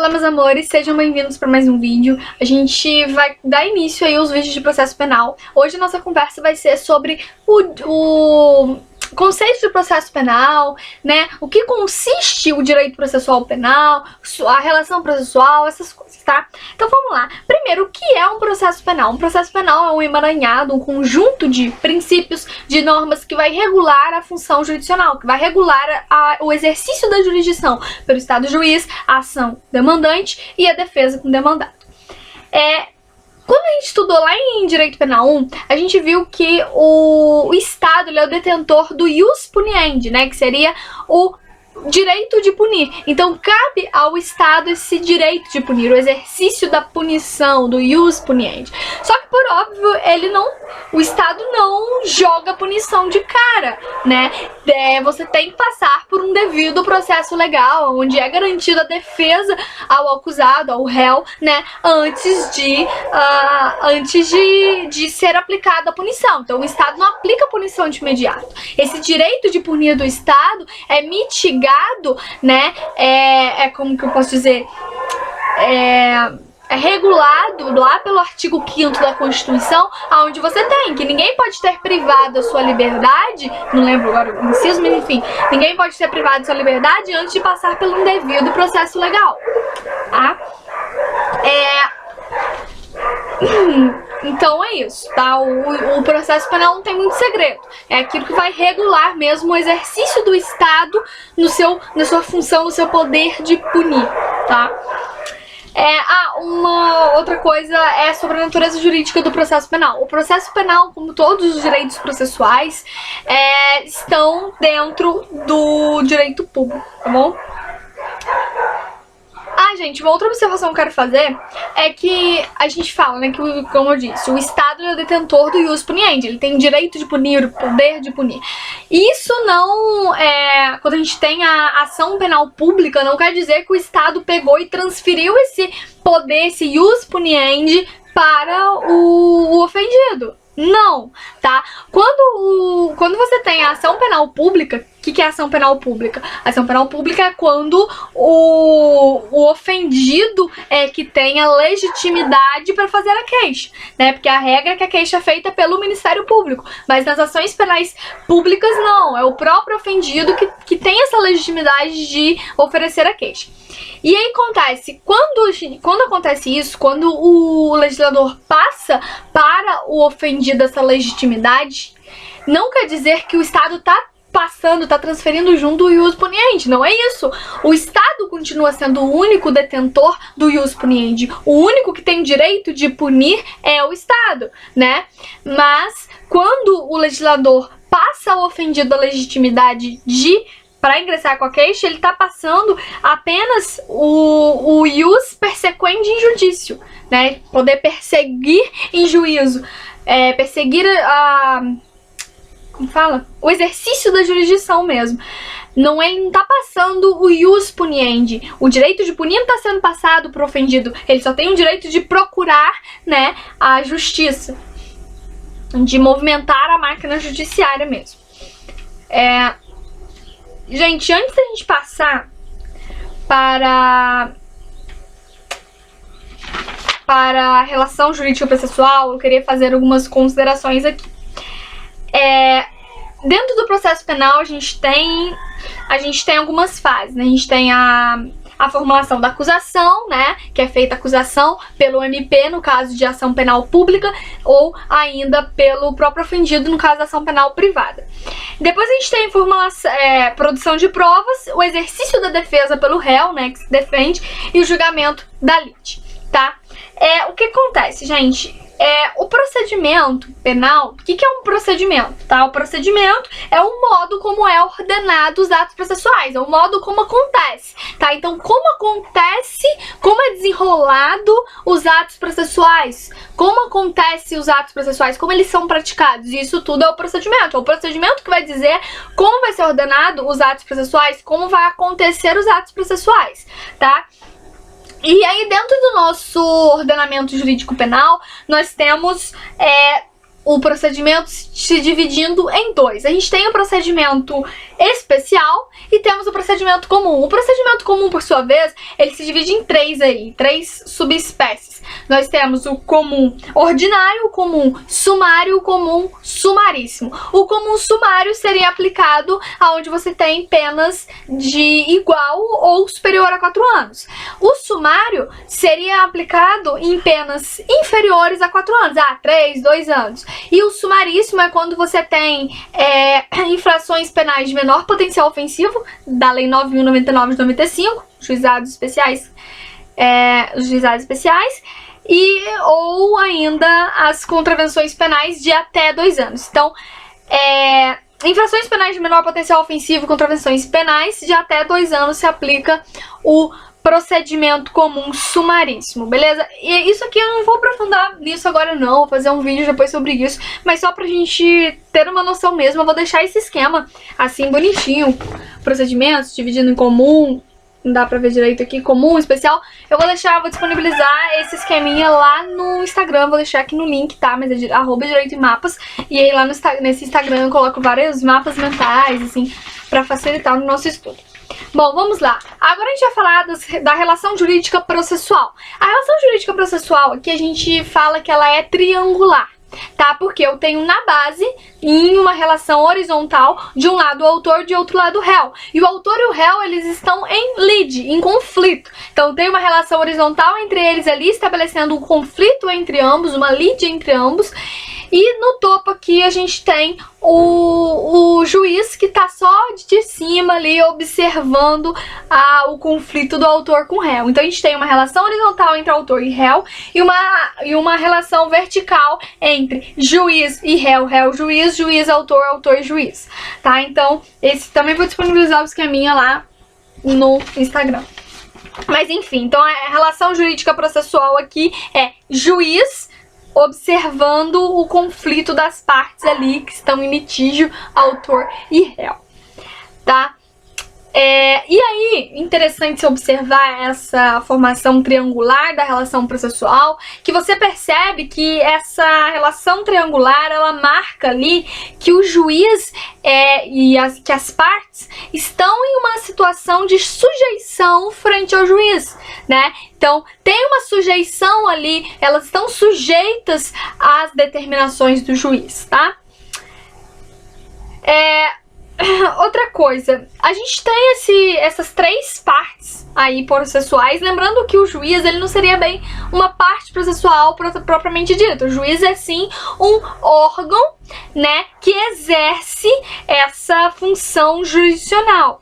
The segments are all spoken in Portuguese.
Olá, meus amores, sejam bem-vindos para mais um vídeo. A gente vai dar início aí aos vídeos de processo penal. Hoje a nossa conversa vai ser sobre o conceito de processo penal, né? O que consiste o direito processual penal, a relação processual, essas coisas, tá? Então vamos lá. Primeiro, o que é um processo penal? Um processo penal é um emaranhado, um conjunto de princípios, de normas que vai regular a função jurisdicional, que vai regular o exercício da jurisdição pelo Estado juiz, a ação demandante e a defesa com demandado. Quando a gente estudou lá em Direito Penal 1, a gente viu que o Estado ele é o detentor do ius puniendi, né? Que seria o direito de punir. Então cabe ao Estado esse direito de punir, o exercício da punição, do ius puniendi. Só que, por óbvio, o Estado não joga punição de cara, né? Você tem que passar por um devido processo legal, onde é garantida a defesa ao acusado, ao réu, né? Antes de ser aplicada a punição. Então o Estado não aplica a punição de imediato. Esse direito de punir do Estado é mitigado, né? Como que eu posso dizer? É regulado lá pelo artigo 5º da Constituição, onde você tem que ninguém pode ter privado a sua liberdade, não lembro agora o inciso, mas enfim, ninguém pode ter privado a sua liberdade antes de passar por um devido processo legal, tá? Então é isso, tá? O processo penal não tem muito segredo. É aquilo que vai regular mesmo o exercício do Estado na sua função, no seu poder de punir, tá? Uma outra coisa é sobre a natureza jurídica do processo penal. O processo penal, como todos os direitos processuais, estão dentro do direito público, tá bom? Gente, uma outra observação que eu quero fazer é que a gente fala, né, que, como eu disse, o Estado é o detentor do ius puniendi, ele tem o direito de punir, o poder de punir. Isso não quando a gente tem a ação penal pública, não quer dizer que o Estado pegou e transferiu esse poder, esse ius puniendi para o ofendido. Não, tá? Quando você tem a ação penal pública, o que é ação penal pública? A ação penal pública é quando o ofendido que tem a legitimidade para fazer a queixa, né? Porque a regra é que a queixa é feita pelo Ministério Público, mas nas ações penais públicas não, é o próprio ofendido que tem essa legitimidade de oferecer a queixa. E aí acontece, quando acontece isso, quando o legislador passa para o ofendido essa legitimidade, não quer dizer que o Estado está transferindo junto o ius puniendi, não é isso. O Estado continua sendo o único detentor do ius puniendi, o único que tem direito de punir é o Estado, né? Mas quando o legislador passa ao ofendido a legitimidade para ingressar com a queixa, ele está passando apenas o ius persequendi in judicio, né? Poder perseguir em juízo, perseguir como fala? O exercício da jurisdição mesmo. Ele não está passando o ius puniendi. O direito de punir não está sendo passado para o ofendido. Ele só tem o direito de procurar, né, a justiça, de movimentar a máquina judiciária mesmo. Gente, antes da gente passar para a relação jurídico-processual, eu queria fazer algumas considerações aqui. Dentro do processo penal a gente tem algumas fases, né? A gente tem a formulação da acusação, né? Que é feita a acusação pelo MP no caso de ação penal pública ou ainda pelo próprio ofendido no caso da ação penal privada. Depois a gente tem produção de provas, o exercício da defesa pelo réu, né? Que se defende, e o julgamento da lide, tá? O que acontece, gente? O procedimento penal, o que é um procedimento, tá? O procedimento é o modo como é ordenado os atos processuais, é o modo como acontece, tá? Então, como acontece, como é desenrolado os atos processuais, como acontece os atos processuais, como eles são praticados, isso tudo é o procedimento. É o procedimento que vai dizer como vai ser ordenado os atos processuais, como vai acontecer os atos processuais, tá? E aí, dentro do nosso ordenamento jurídico penal, nós temos o procedimento se dividindo em dois. A gente tem o procedimento especial e temos o procedimento comum. O procedimento comum, por sua vez, ele se divide em três subespécies. Nós temos o comum ordinário, o comum sumário e o comum sumaríssimo. O comum sumário seria aplicado aonde você tem penas de igual ou superior a 4 anos. O sumário seria aplicado em penas inferiores a 4 anos, 3, 2 anos. E o sumaríssimo é quando você tem infrações penais de menor potencial ofensivo, da Lei 9.099 de 95, juizados especiais, ou ainda as contravenções penais de até 2 anos. Então, infrações penais de menor potencial ofensivo, contravenções penais de até 2 anos se aplica o procedimento comum sumaríssimo, beleza? E isso aqui eu não vou aprofundar nisso agora não, vou fazer um vídeo depois sobre isso, mas só pra gente ter uma noção mesmo, eu vou deixar esse esquema assim bonitinho, procedimentos, dividindo em comum, não dá pra ver direito aqui, comum, especial, vou disponibilizar esse esqueminha lá no Instagram, vou deixar aqui no link, tá? Mas é @direitoemapas, e aí lá nesse Instagram eu coloco vários mapas mentais, assim, pra facilitar o nosso estudo. Bom, vamos lá. Agora a gente vai falar da relação jurídica processual. A relação jurídica processual aqui a gente fala que ela é triangular, tá? Porque eu tenho na base, em uma relação horizontal, de um lado o autor, de outro lado o réu. E o autor e o réu, eles estão em lide, em conflito. Então tem uma relação horizontal entre eles ali, estabelecendo um conflito entre ambos, uma lide entre ambos. E no topo aqui a gente tem o juiz que tá só de cima ali observando o conflito do autor com o réu. Então a gente tem uma relação horizontal entre autor e réu e uma relação vertical entre juiz e réu, réu, juiz, juiz, autor, autor e juiz. Tá? Então esse também vou disponibilizar o esqueminha lá no Instagram. Mas enfim, então a relação jurídica processual aqui é juiz observando o conflito das partes ali que estão em litígio, autor e réu, tá? E aí, interessante se observar essa formação triangular da relação processual, que você percebe que essa relação triangular, ela marca ali que o juiz que as partes estão em uma situação de sujeição frente ao juiz, né? Então, tem uma sujeição ali, elas estão sujeitas às determinações do juiz, tá? Outra coisa, a gente tem essas 3 partes aí processuais, lembrando que o juiz, ele não seria bem uma parte processual propriamente dita. O juiz é sim um órgão, né, que exerce essa função jurisdicional,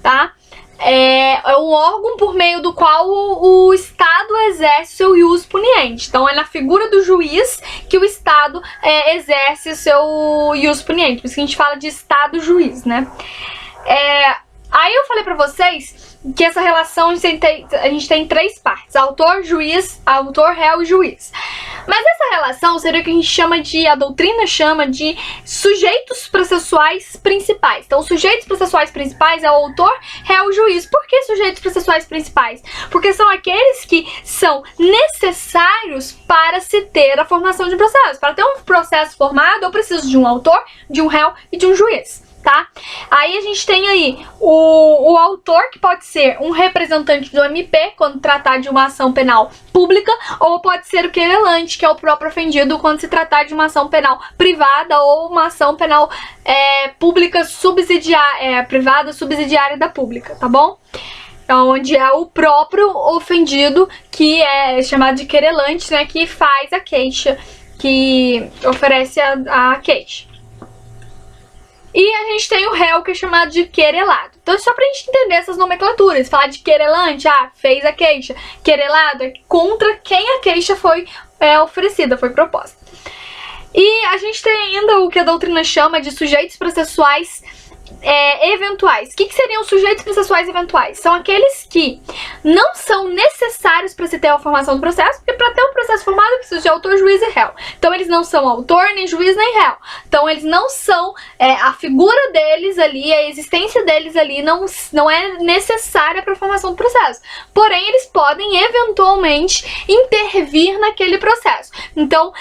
tá? É um órgão por meio do qual o Estado exerce seu ius puniente. Então é na figura do juiz que o Estado exerce o seu ius puniente. Por isso que a gente fala de Estado-juiz, né? Aí eu falei pra vocês que essa relação a gente tem 3 partes: autor, juiz, autor, réu e juiz. Mas essa relação seria o que a gente a doutrina chama de sujeitos processuais principais. Então, os sujeitos processuais principais é o autor, réu e juiz. Por que sujeitos processuais principais? Porque são aqueles que são necessários para se ter a formação de processo. Para ter um processo formado, eu preciso de um autor, de um réu e de um juiz. Tá? Aí a gente tem aí o autor, que pode ser um representante do MP quando tratar de uma ação penal pública, ou pode ser o querelante, que é o próprio ofendido quando se tratar de uma ação penal privada ou uma ação penal pública privada subsidiária da pública, tá bom? Onde é o próprio ofendido que é chamado de querelante, né, que faz a queixa, que oferece a queixa. E a gente tem o réu, que é chamado de querelado. Então, só pra gente entender essas nomenclaturas, falar de querelante, fez a queixa. Querelado é contra quem a queixa foi oferecida, foi proposta. E a gente tem ainda o que a doutrina chama de sujeitos processuais eventuais. O que seriam os sujeitos processuais eventuais? São aqueles que não são necessários para se ter a formação do processo, porque para ter um processo formado eu preciso de autor, juiz e réu. Então eles não são autor, nem juiz, nem réu. Então eles não são, a figura deles ali, a existência deles ali não é necessária para a formação do processo. Porém, eles podem eventualmente intervir naquele processo. Então,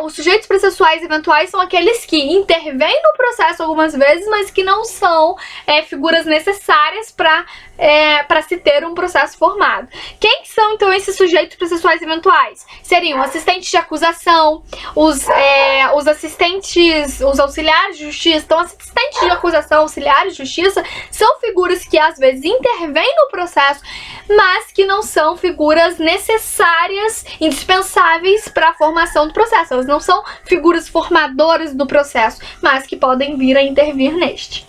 os sujeitos processuais eventuais são aqueles que intervêm no processo algumas vezes, mas que não são figuras necessárias para se ter um processo formado. Quem são, então, esses sujeitos processuais eventuais? Seriam assistentes de acusação, os assistentes, os auxiliares de justiça. Então, assistentes de acusação, auxiliares de justiça, são figuras que, às vezes, intervêm no processo, mas que não são figuras necessárias, indispensáveis para a formação do processo. Elas não são figuras formadoras do processo, mas que podem vir a intervir neste,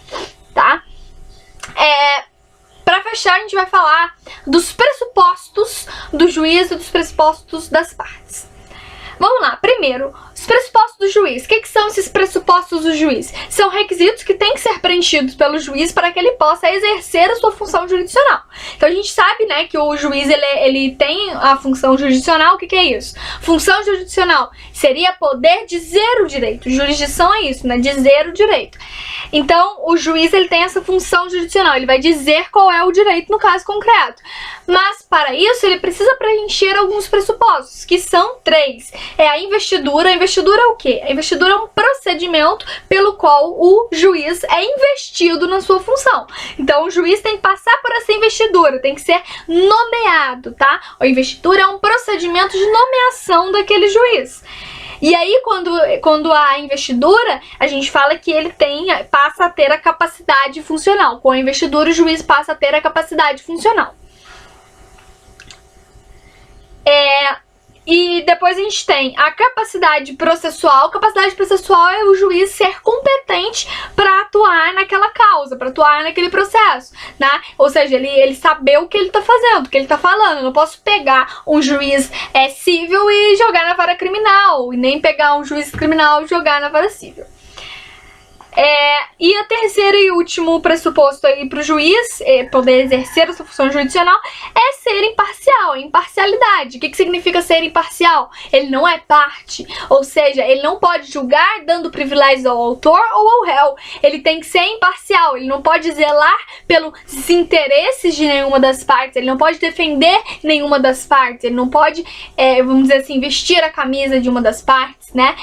tá? Para fechar, a gente vai falar dos pressupostos do juiz e dos pressupostos das partes. Vamos lá, primeiro, os pressupostos do juiz. O que são esses pressupostos do juiz? São requisitos que têm que ser preenchidos pelo juiz para que ele possa exercer a sua função jurisdicional. Então a gente sabe, né, que o juiz ele tem a função jurisdicional. O que é isso? Função jurisdicional seria poder dizer o direito. Jurisdição é isso, né? Dizer o direito. Então o juiz ele tem essa função jurisdicional, ele vai dizer qual é o direito no caso concreto. Mas para isso ele precisa preencher alguns pressupostos, que são 3. É a investidura. A investidura é o quê? A investidura é um procedimento pelo qual o juiz é investido na sua função. Então o juiz tem que passar por essa investidura, tem que ser nomeado, tá? A investidura é um procedimento de nomeação daquele juiz. E aí, quando há investidura, a gente fala que ele passa a ter a capacidade funcional. Com a investidura, o juiz passa a ter a capacidade funcional. E depois a gente tem a capacidade processual. Capacidade processual é o juiz ser competente para atuar naquela causa, para atuar naquele processo, né? Ou seja, ele saber o que ele tá fazendo, o que ele tá falando. Eu não posso pegar um juiz civil e jogar na vara criminal, e nem pegar um juiz criminal e jogar na vara civil. E a terceira e último pressuposto aí para o juiz poder exercer a sua função jurisdicional é ser imparcial, a imparcialidade. O que significa ser imparcial? Ele não é parte, ou seja, ele não pode julgar dando privilégios ao autor ou ao réu. Ele tem que ser imparcial, ele não pode zelar pelos interesses de nenhuma das partes, ele não pode defender nenhuma das partes, ele não pode, vamos dizer assim, vestir a camisa de uma das partes, né?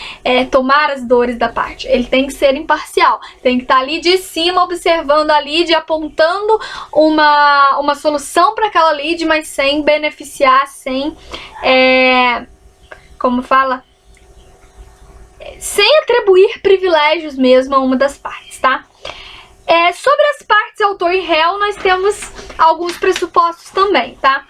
Tomar as dores da parte. Ele tem que ser imparcial. Tem que estar ali de cima, observando a lead, apontando uma solução para aquela lead, mas sem beneficiar, sem, como fala? Sem atribuir privilégios mesmo a uma das partes, tá? Sobre as partes autor e réu, nós temos alguns pressupostos também, tá?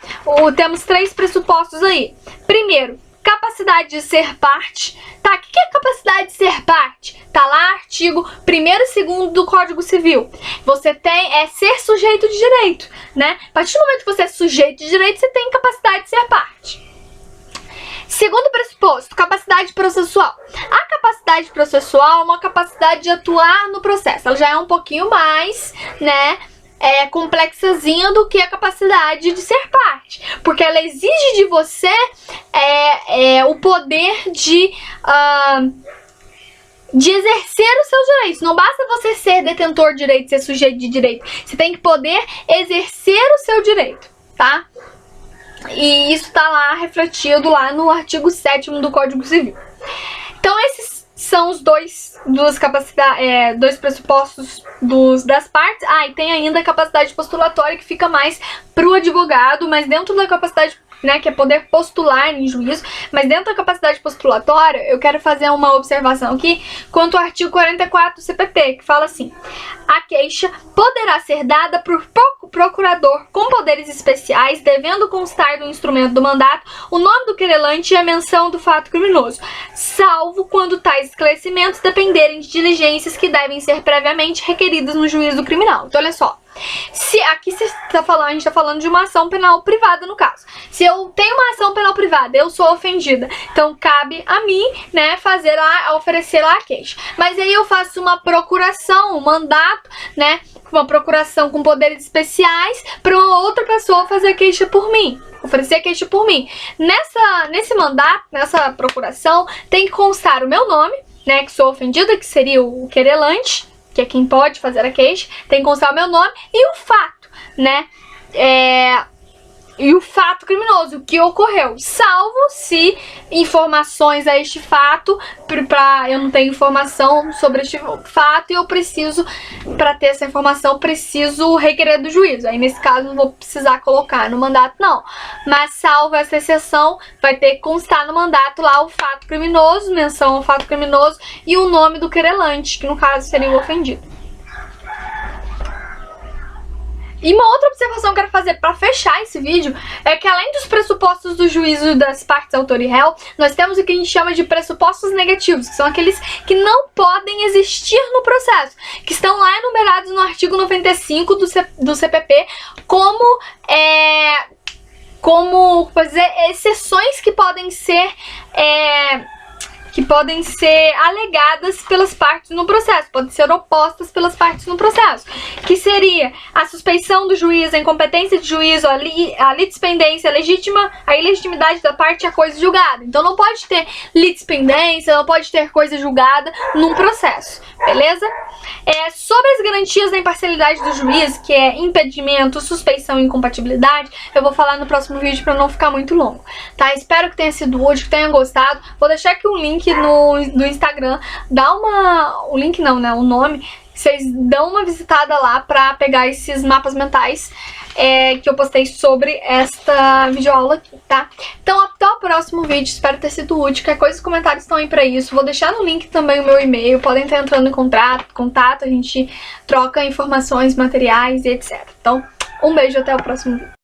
Temos 3 pressupostos aí. Primeiro, capacidade de ser parte. Tá, o que é capacidade de ser parte? Tá lá, artigo 1º e 2º do Código Civil. Você tem ser sujeito de direito, né? A partir do momento que você é sujeito de direito, você tem capacidade de ser parte. Segundo pressuposto, capacidade processual. A capacidade processual é uma capacidade de atuar no processo. Ela já é um pouquinho mais, né, complexazinha do que a capacidade de ser parte, porque ela exige de você o poder de exercer os seus direitos. Não basta você ser detentor de direito, ser sujeito de direito, você tem que poder exercer o seu direito, tá? E isso tá lá refletido lá no artigo 7º do Código Civil. Então esses são os dois pressupostos das partes. E tem ainda a capacidade postulatória, que fica mais pro advogado, mas dentro da capacidade, né, que é poder postular em juízo, mas dentro da capacidade postulatória, eu quero fazer uma observação aqui quanto ao artigo 44 do CPT, que fala assim: a queixa poderá ser dada por procurador com poderes especiais, devendo constar no instrumento do mandato o nome do querelante e a menção do fato criminoso, salvo quando tais esclarecimentos dependerem de diligências que devem ser previamente requeridas no juízo criminal. Então, olha só, Se aqui a gente tá falando de uma ação penal privada, no caso. Se eu tenho uma ação penal privada, eu sou ofendida, então cabe a mim, né, oferecer lá a queixa. Mas aí eu faço uma procuração, um mandato, né, uma procuração com poderes especiais para outra pessoa fazer a queixa por mim, oferecer a queixa por mim. Nesse mandato, nessa procuração, tem que constar o meu nome, né, que sou ofendida, que seria o querelante, que é quem pode fazer a queixa, tem que constar o meu nome e o fato, né, e o fato criminoso, o que ocorreu, salvo se informações a este fato, eu não tenho informação sobre este fato e eu preciso, para ter essa informação, preciso requerer do juízo. Aí nesse caso não vou precisar colocar no mandato não, mas salvo essa exceção, vai ter que constar no mandato lá o fato criminoso, menção ao fato criminoso e o nome do querelante, que no caso seria o ofendido. E uma outra observação que eu quero fazer para fechar esse vídeo é que, além dos pressupostos do juízo das partes autor e réu, nós temos o que a gente chama de pressupostos negativos, que são aqueles que não podem existir no processo, que estão lá enumerados no artigo 95 do CPP como exceções que podem ser alegadas pelas partes no processo, podem ser opostas pelas partes no processo, que seria a suspeição do juiz, a incompetência de juízo, a litispendência legítima, a ilegitimidade da parte e a coisa julgada. Então não pode ter litispendência, não pode ter coisa julgada num processo, beleza? Sobre as garantias da imparcialidade do juiz, que é impedimento, suspeição e incompatibilidade, eu vou falar no próximo vídeo para não ficar muito longo, tá? Espero que tenha sido útil, que tenham gostado. Vou deixar aqui um link no Instagram, o link não, né, o nome, vocês dão uma visitada lá pra pegar esses mapas mentais que eu postei sobre esta videoaula aqui, tá? Então até o próximo vídeo, espero ter sido útil, qualquer coisa, os comentários estão aí pra isso, vou deixar no link também o meu e-mail, podem estar entrando em contato, a gente troca informações, materiais e etc. Então, um beijo, até o próximo vídeo.